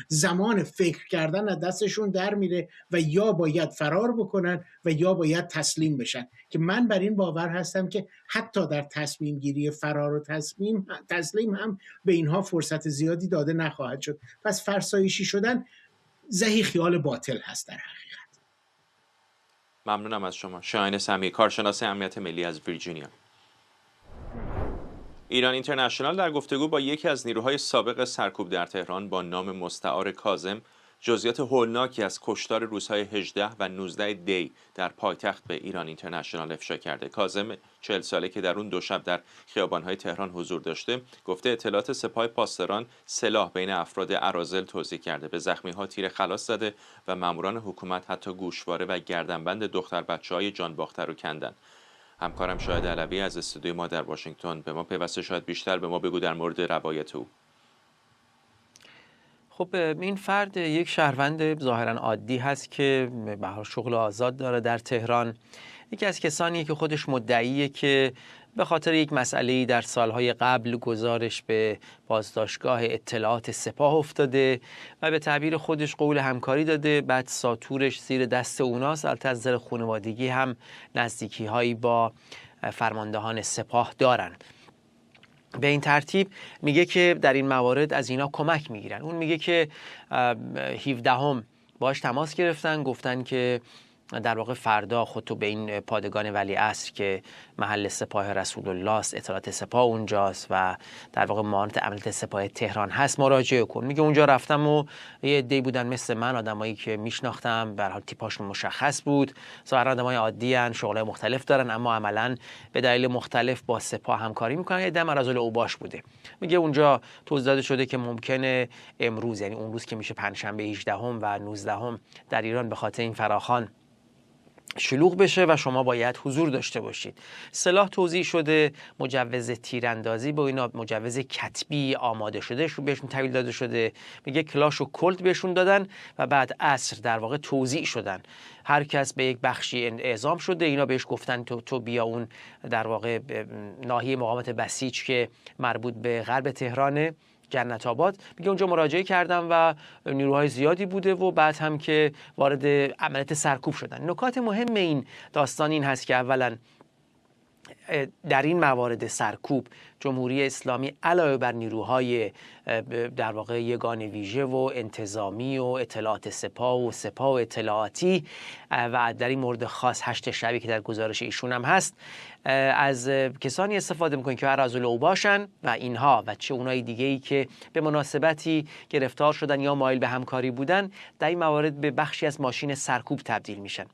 H: زمان فکر کردن از دستشون در میره و یا باید فرار بکنن و یا باید تسلیم بشن، که من بر این باور هستم که حتی در تصمیم گیری فرار و تسلیم هم به اینها فرصت زیادی داده نخواهد شد. پس فرسایشی شدن زهی خیال باطل هست در حقیقت.
A: ممنونم از شما. شاهین سمی، کارشناس امنیت ملی از ویرجینیا. ایران اینترنشنال در گفتگو با یکی از نیروهای سابق سرکوب در تهران با نام مستعار کاظم جزئیات هولناکی از کشتار روزهای 18 و 19 دی در پایتخت به ایران اینترنشنال افشا کرده. کاظم 40 ساله که در اون دو شب در خیابان‌های تهران حضور داشته، گفته اطلاعات سپاه پاسداران سلاح بین افراد اراذل توزیع کرده، به زخمی‌ها تیر خلاص زده و ماموران حکومت حتی گوشواره و گردنبند دختر بچه‌های جانباخته رو کندن. همکارم شاهد علوی از استودیوی ما در واشنگتن به ما پیوسته. شاید بیشتر به ما بگو در مورد روایت او.
I: خب این فرد یک شهروند ظاهرا عادی هست که به هر شغل آزاد داره در تهران. یکی از کسانیه که خودش مدعیه که به خاطر یک مسئله‌ای در سالهای قبل گزارش به بازداشتگاه اطلاعات سپاه افتاده و به تعبیر خودش قول همکاری داده، بعد ساتورش زیر دست اوناست. البته از نظر خانوادگی هم نزدیکی‌هایی با فرماندهان سپاه دارن. به این ترتیب میگه که در این موارد از اینا کمک میگیرن. اون میگه که 17 باش تماس گرفتن، گفتن که در واقع فردا خودتو به این پادگان ولیعصر که محل سپاه رسول الله است، اطلاعات سپاه اونجاست و در واقع معاونت عملیات سپاه تهران هست، مراجعه کن. میگه اونجا رفتم و یه عده‌ای بودن مثل من، آدمایی که میشناختم، به هر حال تیپاشون مشخص بود، ظاهرا آدمای عادی ان، شغلای مختلف دارن، اما عملاً به دلایل مختلف با سپاه همکاری میکنن. یه دم اراذل اوباش بوده. میگه اونجا توضیح داده شده که ممکنه امروز، یعنی اون روز که میشه پنجشنبه 18 و 19 در ایران، به خاطر این فراخوان شلوغ بشه و شما باید حضور داشته باشید. سلاح توزیع شده، مجوز تیراندازی با اینا، مجوز کتبی آماده شده بهشون تحویل داده شده. میگه کلاش و کلت بهشون دادن و بعد عصر در واقع توزیع شدن. هر کس به یک بخشی اعزام شده. اینا بهش گفتن تو بیا اون در واقع ناحیه مقاومت بسیج که مربوط به غرب تهرانه، جنت آباد. میگه اونجا مراجعه کردم و نیروهای زیادی بوده و بعد هم که وارد عملیات سرکوب شدن. نکات مهم این داستان این هست که اولا در این موارد سرکوب جمهوری اسلامی علاوه بر نیروهای در واقع یگان ویژه و انتظامی و اطلاعات سپاه و اطلاعاتی و در این مورد خاص 8 شبی که در گزارش ایشون هم هست، از کسانی استفاده میکنن که اراذل اوباشن و اینها و چه اونای دیگه‌ای که به مناسبتی گرفتار شدن یا مایل به همکاری بودن، در این موارد به بخشی از ماشین سرکوب تبدیل میشن.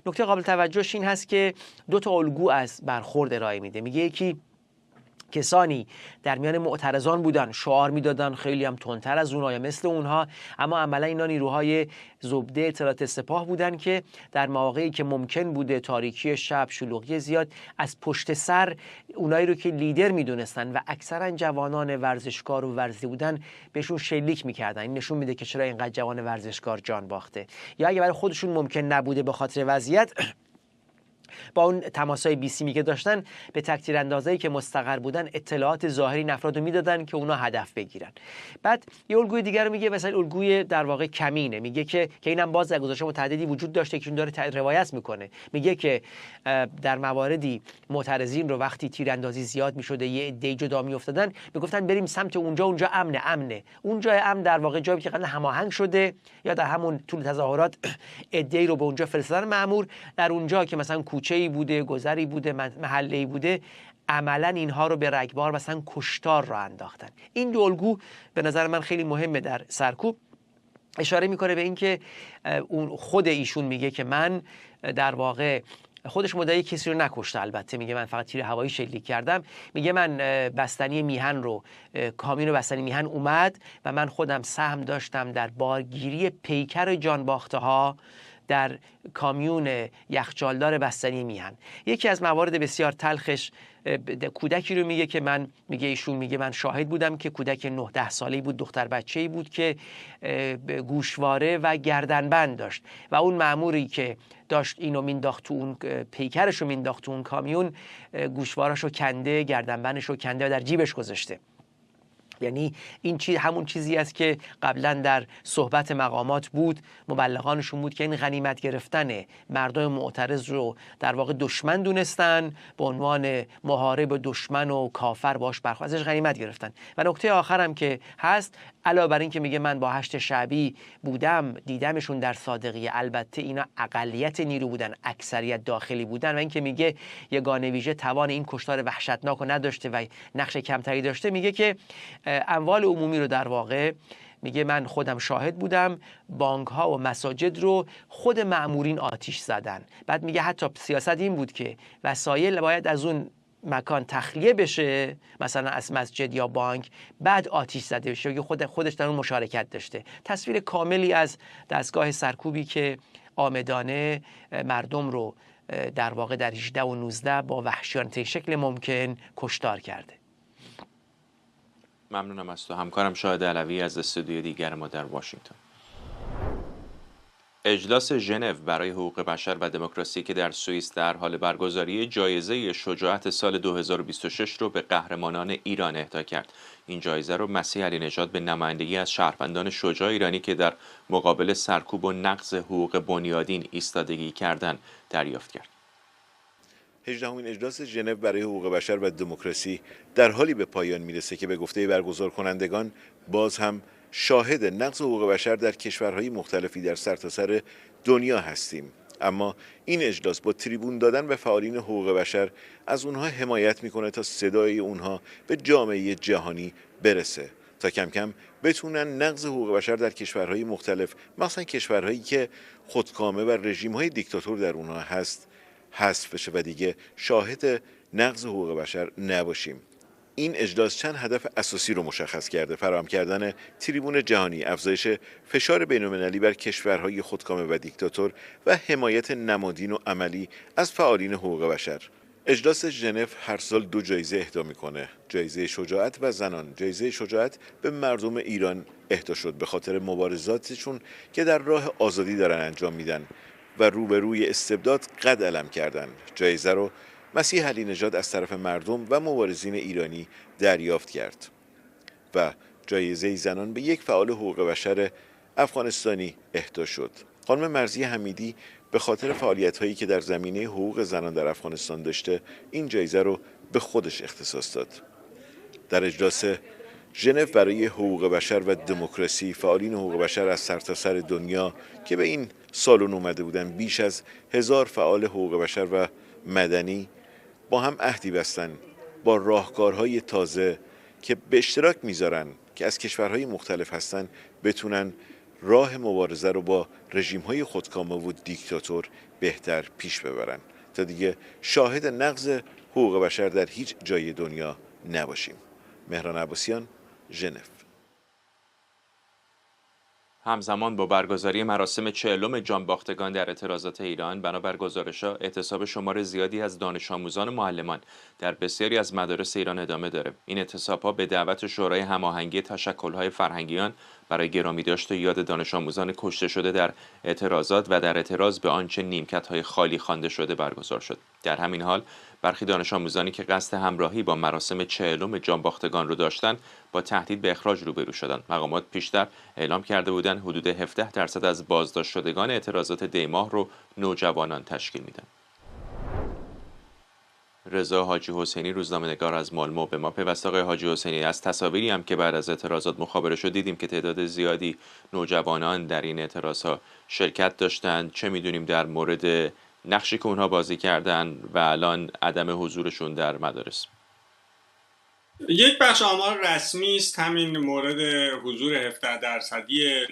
I: نکته قابل توجهش این هست که 2 الگو از برخورد ارائه میده. میگه یکی کسانی در میان معترضان بودن، شعار میدادن، خیلی هم تندتر از اونها یا مثل اونها، اما عملا اینا نیروهای زبده اطلاعات سپاه بودن که در مواقعی که ممکن بوده تاریکی شب، شلوغی زیاد، از پشت سر اونایی رو که لیدر میدونستن و اکثرا جوانان ورزشکار و ورزی بودن بهشون شلیک میکردن. این نشون میده که چرا اینقدر جوان ورزشکار جان باخته. یا اگه برای خودشون ممکن نبوده به خاطر وضعیت، با اون تماسای بیسیمی که داشتن به تک‌تیراندازایی که مستقر بودن اطلاعات ظاهری این افراد رو میدادن که اونا هدف بگیرن. بعد یه الگوی دیگر رو میگه، مثلا الگوی در واقع کمینه. میگه که اینم باز در گزارش متعددی وجود داشته که اون داره روایت میکنه. میگه که در مواردی معترضین رو وقتی تیراندازی زیاد میشده یه عده جدا میافتادن، میگفتن بریم سمت اونجا امنه. اونجا امن در واقع جایی که قبلا هماهنگ شده یا در همون طول تظاهرات عده‌ای رو به اونجا فرستادن مأمور، در اونجا که مثلا کوچه‌ای بوده، گذری بوده، محله‌ای بوده، عملا اینها رو به رگبار مثلا کشتار را انداختن. این 2 الگو به نظر من خیلی مهمه در سرکوب. اشاره میکنه به این که اون خود ایشون میگه که من در واقع، خودش مدعی کسی رو نکشته، البته میگه من فقط تیر هوایی شلیک کردم. میگه من بستنی میهن رو، کامیون بستنی میهن اومد و من خودم سهم داشتم در بارگیری پیکر جانباخته ها در کامیون یخچالدار بستنی میهن. یکی از موارد بسیار تلخش کودکی رو میگه که من شاهد بودم که کودک 9-10 ساله‌ای بود، دختر بچه‌ای بود که گوشواره و گردنبند داشت و اون مأموری که داشت اینو مینداخت تو اون پیکرش رو مینداخت تو اون کامیون، گوشواره‌شو کنده، گردنبندش رو کنده و در جیبش گذاشته. یعنی این همون چیزی است که قبلا در صحبت مقامات بود، مبلغانشون بود که این غنیمت گرفتن مردم معترض رو در واقع دشمن دونستن، به عنوان محارب دشمن و کافر باش برخورد، ازش غنیمت گرفتن. و نکته آخرم که هست، علاوه بر این که میگه من با هشت شعبی بودم، دیدمشون در صادقیه، البته اینا اقلیت نیرو بودن، اکثریت داخلی بودن، و این که میگه یگانه ویژه توان این کشتار وحشتناک رو نداشته و نقش کمتری داشته، میگه که اموال عمومی رو در واقع میگه من خودم شاهد بودم، بانک ها و مساجد رو خود مأمورین آتیش زدن. بعد میگه حتی سیاست این بود که وسایل باید از اون مکان تخلیه بشه، مثلا از مسجد یا بانک، بعد آتیش زده بشه، که خودش در اون مشارکت داشته. تصویر کاملی از دستگاه سرکوبی که عامدانه مردم رو در واقع در 18 و 19 با وحشیانه‌ترین شکل ممکن کشتار کرده.
A: ممنونم از تو. همکارم شاهد علوی از استودیو دیگر ما در واشنگتن. اجلاس ژنو برای حقوق بشر و دموکراسی که در سوئیس در حال برگزاری جایزه شجاعت سال 2026 رو به قهرمانان ایران اهدا کرد. این جایزه رو مسیح علی نژاد به نمایندگی از شهروندان شجاع ایرانی که در مقابل سرکوب و نقض حقوق بنیادین ایستادگی کردند دریافت کرد.
J: 18مین اجلاس ژنو برای حقوق بشر و دموکراسی در حالی به پایان میرسه که به گفته برگزار کنندگان باز هم شاهد نقض حقوق بشر در کشورهای مختلفی در سرتاسر دنیا هستیم. اما این اجلاس با تریبون دادن به فعالین حقوق بشر از اونها حمایت میکنه تا صدای اونها به جامعه جهانی برسه، تا کم کم بتونن نقض حقوق بشر در کشورهای مختلف، مثلا کشورهایی که خودکامه و رژیم‌های دیکتاتور در اونها هست، حذف بشه و دیگه شاهد نقض حقوق بشر نباشیم. این اجلاس چند هدف اساسی رو مشخص کرده: فراهم کردن تریبون جهانی، افزایش فشار بین‌المللی بر کشورهای خودکامه و دیکتاتور و حمایت نمادین و عملی از فعالین حقوق بشر. اجلاس ژنو هر سال 2 جایزه اهدا میکنه: جایزه شجاعت و زنان. جایزه شجاعت به مردم ایران اهدا شد به خاطر مبارزاتشون که در راه آزادی دارن انجام میدن و روبروی استبداد قد علم کردن. جایزه رو مسیح علی نژاد از طرف مردم و مبارزین ایرانی دریافت کرد و جایزه زنان به یک فعال حقوق بشر افغانستانی اهدا شد. خانم مرضیه حمیدی به خاطر فعالیت‌هایی که در زمینه حقوق زنان در افغانستان داشته، این جایزه رو به خودش اختصاص داد. در اجلاس ژنو برای حقوق بشر و دموکراسی، فعالین حقوق بشر از سرتاسر دنیا که به این سالن اومده بودن، بیش از 1000 فعال حقوق بشر و مدنی با هم عهدی بستن با راهکارهای تازه که به اشتراک میذارن که از کشورهای مختلف هستن بتونن راه مبارزه رو با رژیم‌های خودکامه و دیکتاتور بهتر پیش ببرن تا دیگه شاهد نقض حقوق بشر در هیچ جای دنیا نباشیم. مهران عباسیان، ژنو.
A: همزمان با برگزاری مراسم 40م جانباختگان در اعتراضات ایران، بنابر گزارش‌ها اعتصاب شمار زیادی از دانش آموزان و معلمان در بسیاری از مدارس ایران ادامه داره. این اعتصاب‌ها به دعوت شورای هماهنگی تشکل‌های فرهنگیان برای گرامیداشت یاد دانش آموزان کشته شده در اعتراضات و در اعتراض به آنچه نیمکت‌های خالی خوانده شده برگزار شد. در همین حال برخی دانش آموزانی که قصد همراهی با مراسم 40م جانباختگان رو داشتند با تهدید به اخراج روبرو شدند. مقامات پیشتر اعلام کرده بودند حدود 17% از بازداشت شدگان اعتراضات دیماه رو نوجوانان تشکیل میدن. رضا حاجی حسینی، روزنامه‌نگار از مالمو، به ما پیوسته. آقای حاجی حسینی، از تصاویری هم که بعد از اعتراضات مخابره شد دیدیم که تعداد زیادی نوجوانان در این اعتراضات شرکت داشتند. چه میدونیم در مورد نقشی که اونها بازی کردن و الان عدم حضورشون در مدارس؟
K: یک بخش آمار رسمی است همین مورد حضور 17%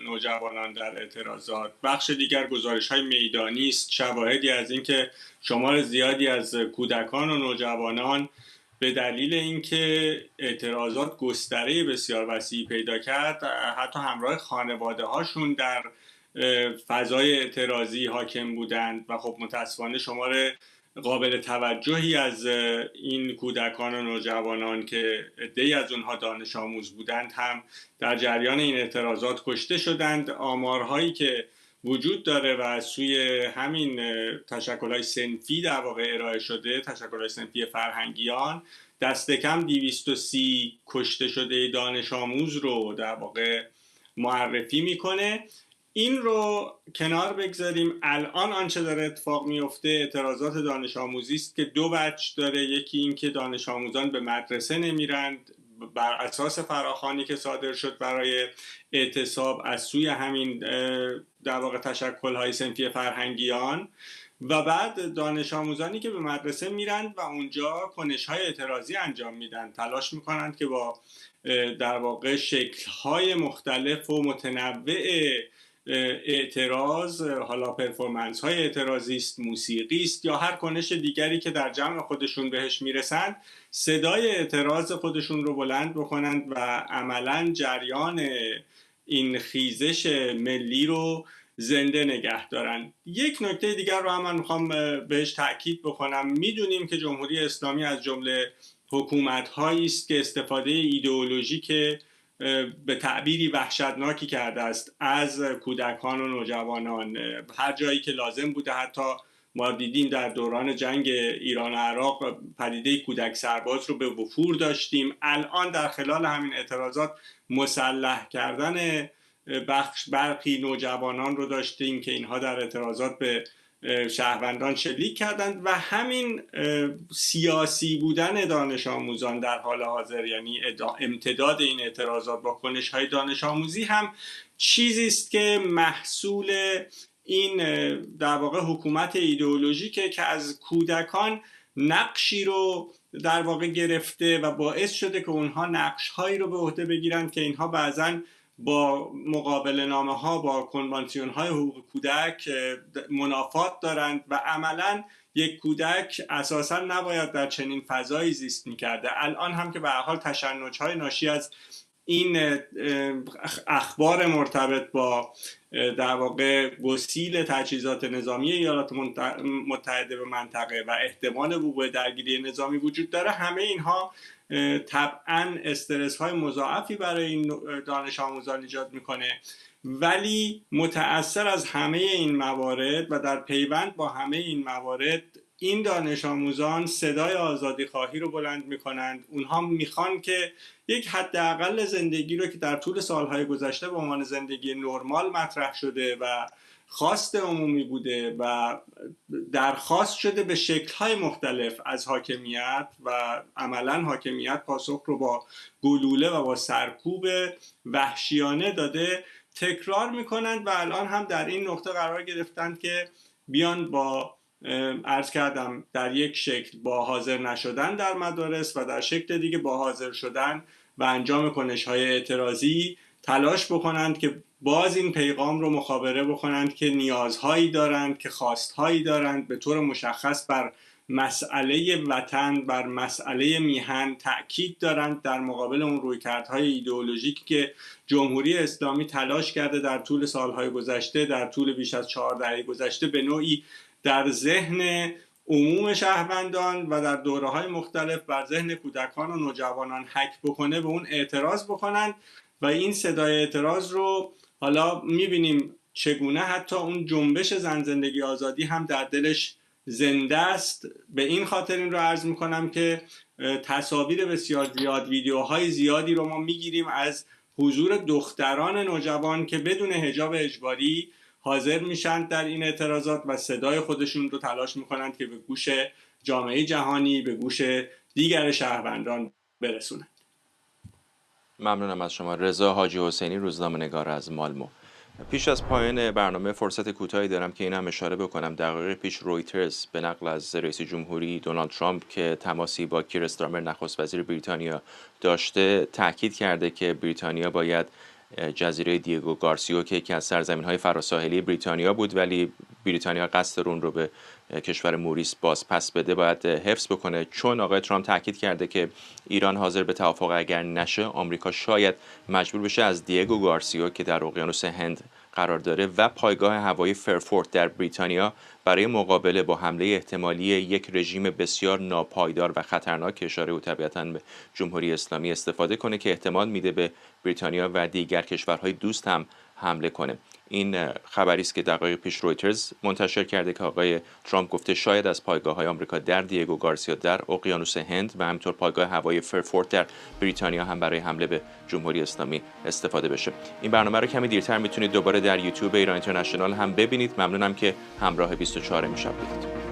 K: نوجوانان در اعتراضات. بخش دیگر گزارش‌های میدانی است، شواهدی از اینکه شمار زیادی از کودکان و نوجوانان به دلیل اینکه اعتراضات گستره بسیار وسیعی پیدا کرد، حتی همراه خانواده‌هاشون در فضای اعتراضی حاکم بودند و خب متاسفانه شمار قابل توجهی از این کودکان و نوجوانان که عده‌ای از اونها دانش آموز بودند هم در جریان این اعتراضات کشته شدند. آمارهایی که وجود داره و از سوی همین تشکل‌های صنفی در واقع ارائه شده، تشکل‌های صنفی فرهنگیان، دست کم 230 کشته شده دانش آموز رو در واقع معرفی میکنه. این رو کنار بگذاریم. الان آنچه داره اتفاق میفته اعتراضات دانش آموزی است که دو وجه داره. یکی این که دانش آموزان به مدرسه نمیرند بر اساس فراخوانی که صادر شد برای اعتصاب از سوی همین در واقع تشکل‌های صنفی فرهنگیان، و بعد دانش آموزانی که به مدرسه میرند و اونجا کنش‌های اعتراضی انجام میدن، تلاش میکنند که با در واقع شکل‌های مختلف و متنوع اعتراض، حالا پرفورمنس های اعتراضی است، موسیقی است یا هر کنش دیگری که در جمع خودشون بهش میرسند، صدای اعتراض خودشون رو بلند بکنند و عملاً جریان این خیزش ملی رو زنده نگه دارن. یک نکته دیگر رو هم من میخوام بهش تأکید بکنم. میدونیم که جمهوری اسلامی از جمله حکومت‌هایی است که استفاده ایدئولوژیک به تعبیری وحشتناکی کرده است از کودکان و نوجوانان. هر جایی که لازم بوده، حتی ما دیدیم در دوران جنگ ایران و عراق پدیده کودک سرباز رو به وفور داشتیم. الان در خلال همین اعتراضات مسلح کردن برخی نوجوانان رو داشتیم که اینها در اعتراضات به شهروندان شلیک کردند و همین سیاسی بودن دانش آموزان در حال حاضر، یعنی امتداد این اعتراضات با کنش‌های دانش آموزی، هم چیزی است که محصول این در واقع حکومت ایدئولوژیکه که از کودکان نقشی رو در واقع گرفته و باعث شده که اونها نقش‌هایی رو به عهده بگیرند که اینها بعضاً با مقابله نامه ها با کنوانسیون های حقوق کودک منافات دارند و عملاً یک کودک اساساً نباید در چنین فضایی زیست می‌کرده. الان هم که به هر حال تشنج های ناشی از این اخبار مرتبط با در واقع گسیل تجهیزات نظامی ایالات متحده به منطقه و احتمال وقوع درگیری نظامی وجود داره، همه اینها طبعاً استرس های مضاعفی برای این دانش آموزان ایجاد میکنه. ولی متأثر از همه این موارد و در پیوند با همه این موارد، این دانش آموزان صدای آزادی خواهی رو بلند میکنند. اونها میخوان که یک حداقل زندگی رو که در طول سالهای گذشته به عنوان زندگی نرمال مطرح شده و خواست عمومی بوده و درخواست شده به شکل‌های مختلف از حاکمیت، و عملاً حاکمیت پاسخ رو با گلوله و با سرکوب وحشیانه داده، تکرار میکنند و الان هم در این نقطه قرار گرفتند که بیان با عرض کردم در یک شکل با حاضر نشدن در مدارس و در شکل دیگه با حاضر شدن و انجام کنش‌های اعتراضی تلاش بکنند که باز این پیغام رو مخابره بکنند که نیازهایی دارند، که خواستهایی دارند، به طور مشخص بر مسئله وطن، بر مسئله میهن تأکید دارند در مقابل اون رویکردهای ایدئولوژیکی که جمهوری اسلامی تلاش کرده در طول سالهای گذشته، در طول بیش از 4 دهه گذشته، به نوعی در ذهن عموم شهروندان و در دوره‌های مختلف بر ذهن کودکان و نوجوانان حک بکنه، به اون اعتراض بکنند و این صدای اعتراض رو حالا می‌بینیم چگونه حتی اون جنبش زن زندگی آزادی هم در دلش زنده است. به این خاطر این رو عرض میکنم که تصاویر بسیار زیاد، ویدیوهای زیادی رو ما میگیریم از حضور دختران نوجوان که بدون حجاب اجباری حاضر میشن در این اعتراضات و صدای خودشون رو تلاش میکنند که به گوش جامعه جهانی، به گوش دیگر شهروندان برسونند.
A: ممنونم از شما. رضا حاجی حسینی، روزنامه‌نگار از مالمو. پیش از پایان برنامه فرصت کوتاهی دارم که این هم اشاره بکنم. دقایق پیش رویترز به نقل از رئیس جمهوری دونالد ترامپ که تماسی با کیر استارمر نخست وزیر بریتانیا داشته، تاکید کرده که بریتانیا باید جزیره دیگو گارسیو که یکی از سرزمین‌های فراساحلی بریتانیا بود ولی بریتانیا قصد اون رو به کشور موریس باز پس بده باید حفظ بکنه، چون آقای ترامپ تاکید کرده که ایران حاضر به توافق اگر نشه، آمریکا شاید مجبور بشه از دیگو گارسیو که در اقیانوس هند قرار داره و پایگاه هوایی فرفورت در بریتانیا برای مقابله با حمله احتمالی یک رژیم بسیار ناپایدار و خطرناک، اشاره او طبیعتاً به جمهوری اسلامی، استفاده کنه که احتمال میده به بریتانیا و دیگر کشورهای دوست هم حمله کنه. این خبری است که دقایق پیش رویترز منتشر کرده که آقای ترامپ گفته شاید از پایگاه‌های آمریکا در دیگو گارسیا در اقیانوس هند و همینطور پایگاه هوایی فرفورت در بریتانیا هم برای حمله به جمهوری اسلامی استفاده بشه. این برنامه رو کمی دیرتر میتونید دوباره در یوتیوب ایران اینترنشنال هم ببینید. ممنونم که همراه 24 امشب بودید.